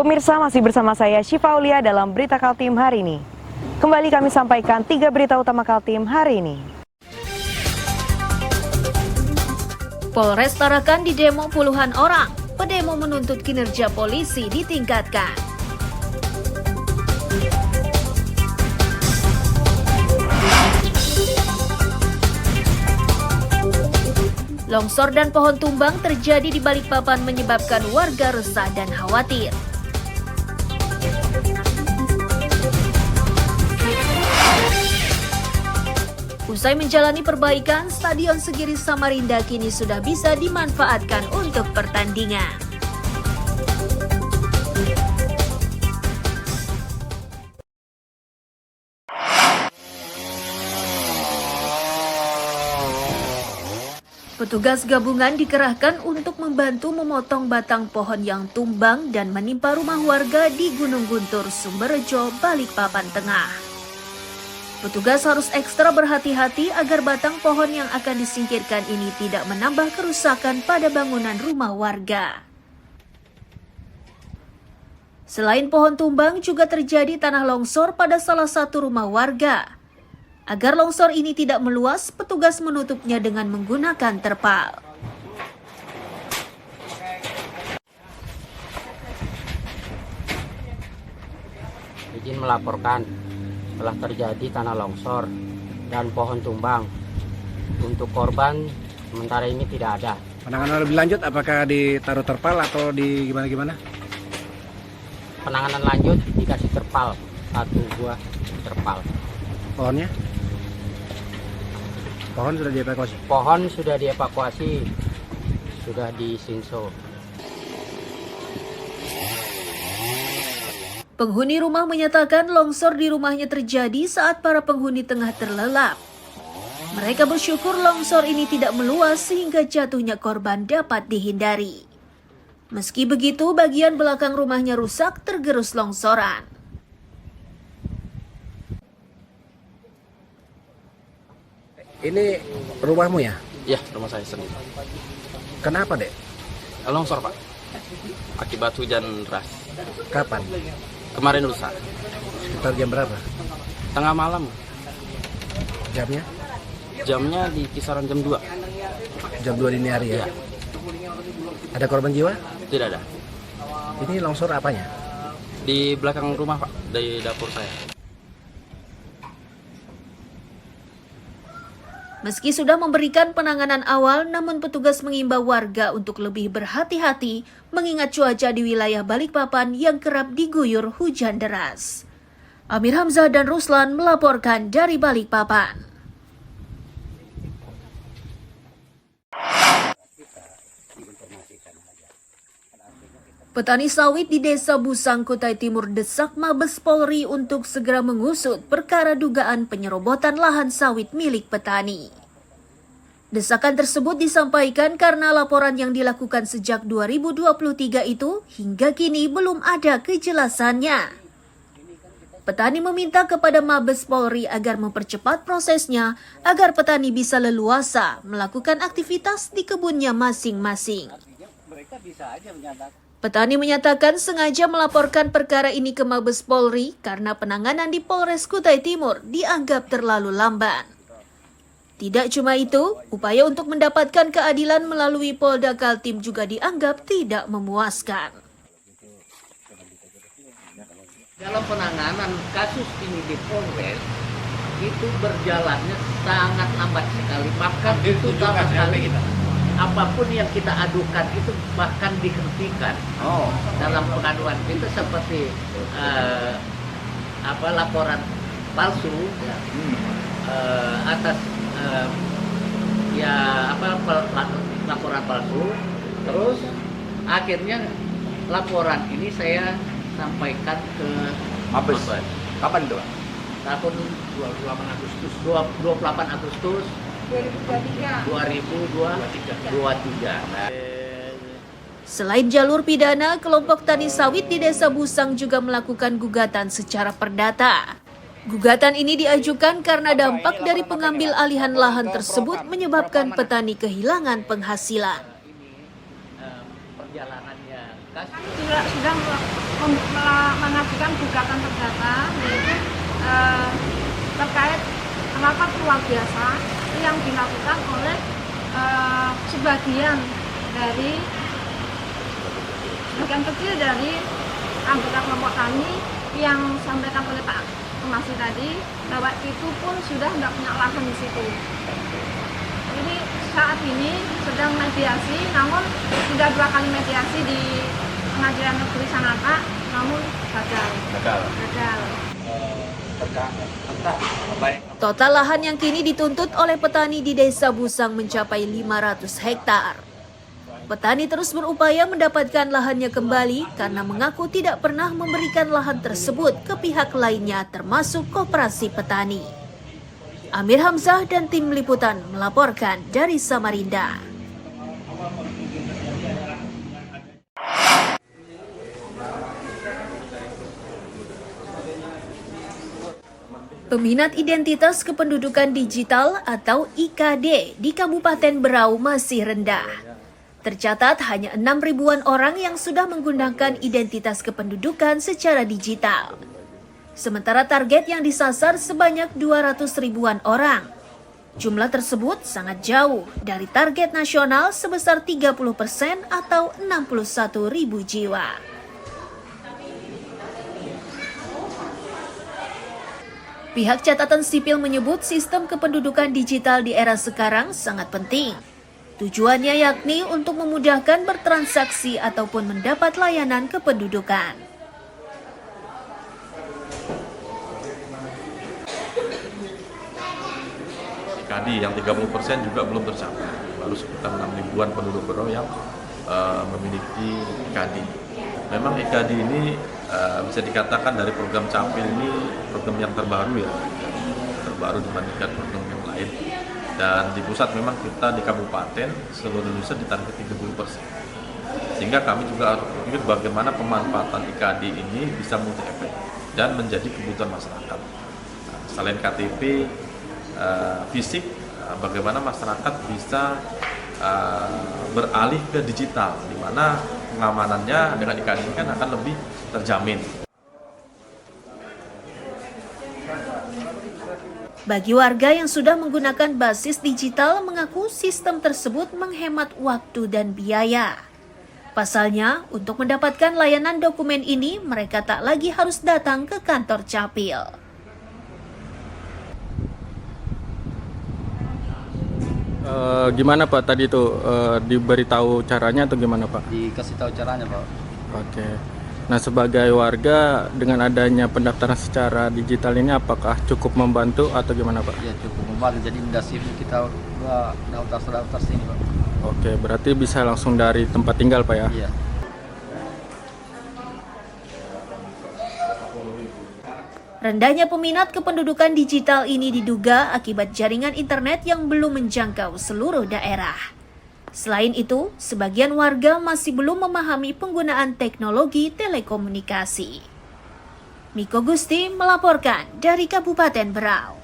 Pemirsa, masih bersama saya Syifa Aulia dalam Berita Kaltim hari ini. Kembali kami sampaikan 3 berita utama Kaltim hari ini. Polres Tarakan didemo puluhan orang. Pedemo menuntut kinerja polisi ditingkatkan. Longsor dan pohon tumbang terjadi di Balikpapan menyebabkan warga resah dan khawatir. Usai menjalani perbaikan, Stadion Segiri Samarinda kini sudah bisa dimanfaatkan untuk pertandingan. Petugas gabungan dikerahkan untuk membantu memotong batang pohon yang tumbang dan menimpa rumah warga di Gunung Guntur, Sumberjo, Balikpapan Tengah. Petugas harus ekstra berhati-hati agar batang pohon yang akan disingkirkan ini tidak menambah kerusakan pada bangunan rumah warga. Selain pohon tumbang, juga terjadi tanah longsor pada salah satu rumah warga. Agar longsor ini tidak meluas, petugas menutupnya dengan menggunakan terpal. Izin melaporkan telah terjadi tanah longsor dan pohon tumbang. Untuk korban sementara ini tidak ada. Penanganan lebih lanjut apakah ditaruh terpal atau di gimana? Penanganan lanjut dikasih terpal, 1 buah terpal. Pohonnya? Pohon sudah dievakuasi? Pohon sudah dievakuasi, sudah disinso. Penghuni rumah menyatakan longsor di rumahnya terjadi saat para penghuni tengah terlelap. Mereka bersyukur longsor ini tidak meluas sehingga jatuhnya korban dapat dihindari. Meski begitu, bagian belakang rumahnya rusak tergerus longsoran. Ini rumahmu ya? Ya, rumah saya sendiri. Kenapa, Dek? Longsor, Pak. Akibat hujan deras. Kapan? Kemarin lusa. Sekitar jam berapa? Tengah malam. Jamnya? Jamnya di kisaran jam 2. Jam 2 dini hari ya? Ya. Ada korban jiwa? Tidak ada. Ini longsor apanya? Di belakang rumah, Pak. Di dapur saya. Meski sudah memberikan penanganan awal, namun petugas mengimbau warga untuk lebih berhati-hati mengingat cuaca di wilayah Balikpapan yang kerap diguyur hujan deras. Amir Hamzah dan Ruslan melaporkan dari Balikpapan. Petani sawit di Desa Busang, Kutai Timur desak Mabes Polri untuk segera mengusut perkara dugaan penyerobotan lahan sawit milik petani. Desakan tersebut disampaikan karena laporan yang dilakukan sejak 2023 itu hingga kini belum ada kejelasannya. Petani meminta kepada Mabes Polri agar mempercepat prosesnya agar petani bisa leluasa melakukan aktivitas di kebunnya masing-masing. Petani menyatakan sengaja melaporkan perkara ini ke Mabes Polri karena penanganan di Polres Kutai Timur dianggap terlalu lamban. Tidak cuma itu, upaya untuk mendapatkan keadilan melalui Polda Kaltim juga dianggap tidak memuaskan. Dalam penanganan kasus ini di Polres, itu berjalannya sangat lambat sekali. Bahkan itu sama sekali apapun yang kita adukan itu bahkan dihentikan. Dalam pengaduan kita seperti laporan palsu atas laporan palsu. Terus akhirnya laporan ini saya sampaikan ke Mabes. Kapan itu, Pak? Tahun 28 Agustus 2023. Selain jalur pidana, kelompok tani sawit di Desa Busang juga melakukan gugatan secara perdata. Gugatan ini diajukan karena dampak dari pengambil alihan lahan tersebut menyebabkan petani kehilangan penghasilan. Perjalanannya sudah mengajukan gugatan perdata yaitu terkait rapat luar biasa yang dilakukan oleh sebagian kecil dari anggota kelompok tani yang sampaikan oleh Pak Pengasih tadi bahwa itu pun sudah tidak punya lahan di situ. Jadi saat ini sedang mediasi, namun sudah 2 kali mediasi di Pengadilan Negeri Sangatta, namun gagal. Total lahan yang kini dituntut oleh petani di Desa Busang mencapai 500 hektar. Petani terus berupaya mendapatkan lahannya kembali karena mengaku tidak pernah memberikan lahan tersebut ke pihak lainnya termasuk koperasi petani. Amir Hamzah dan tim liputan melaporkan dari Samarinda. Peminat identitas kependudukan digital atau IKD di Kabupaten Berau masih rendah. Tercatat hanya 6 ribuan orang yang sudah menggunakan identitas kependudukan secara digital. Sementara target yang disasar sebanyak 200 ribuan orang. Jumlah tersebut sangat jauh dari target nasional sebesar 30% atau 61 ribu jiwa. Pihak catatan sipil menyebut sistem kependudukan digital di era sekarang sangat penting. Tujuannya yakni untuk memudahkan bertransaksi ataupun mendapat layanan kependudukan. IKD yang 30% juga belum tercapai. Baru sekitar 6 ribuan penduduk Berau yang memiliki IKD. Memang IKD ini bisa dikatakan dari program Capil ini program yang terbaru ya. Terbaru dibandingkan program yang lain. Dan di pusat memang kita di kabupaten seluruh Indonesia ditarget 30%. Sehingga kami juga harus berpikir bagaimana pemanfaatan IKD ini bisa multi efek dan menjadi kebutuhan masyarakat. Selain KTP fisik, bagaimana masyarakat bisa beralih ke digital, di mana pengamanannya dengan IKD ini kan akan lebih terjamin. Bagi warga yang sudah menggunakan basis digital mengaku sistem tersebut menghemat waktu dan biaya. Pasalnya, untuk mendapatkan layanan dokumen ini, mereka tak lagi harus datang ke kantor Capil. Gimana Pak tadi tuh diberitahu caranya atau gimana Pak? Dikasih tahu caranya, Pak. Oke. Nah, sebagai warga dengan adanya pendaftaran secara digital ini apakah cukup membantu atau gimana Pak? Ya cukup membantu. Jadi dasar kita daftar sini, Pak. Oke, berarti bisa langsung dari tempat tinggal Pak ya? Iya. Rendahnya peminat kependudukan digital ini diduga akibat jaringan internet yang belum menjangkau seluruh daerah. Selain itu, sebagian warga masih belum memahami penggunaan teknologi telekomunikasi. Miko Gusti melaporkan dari Kabupaten Berau.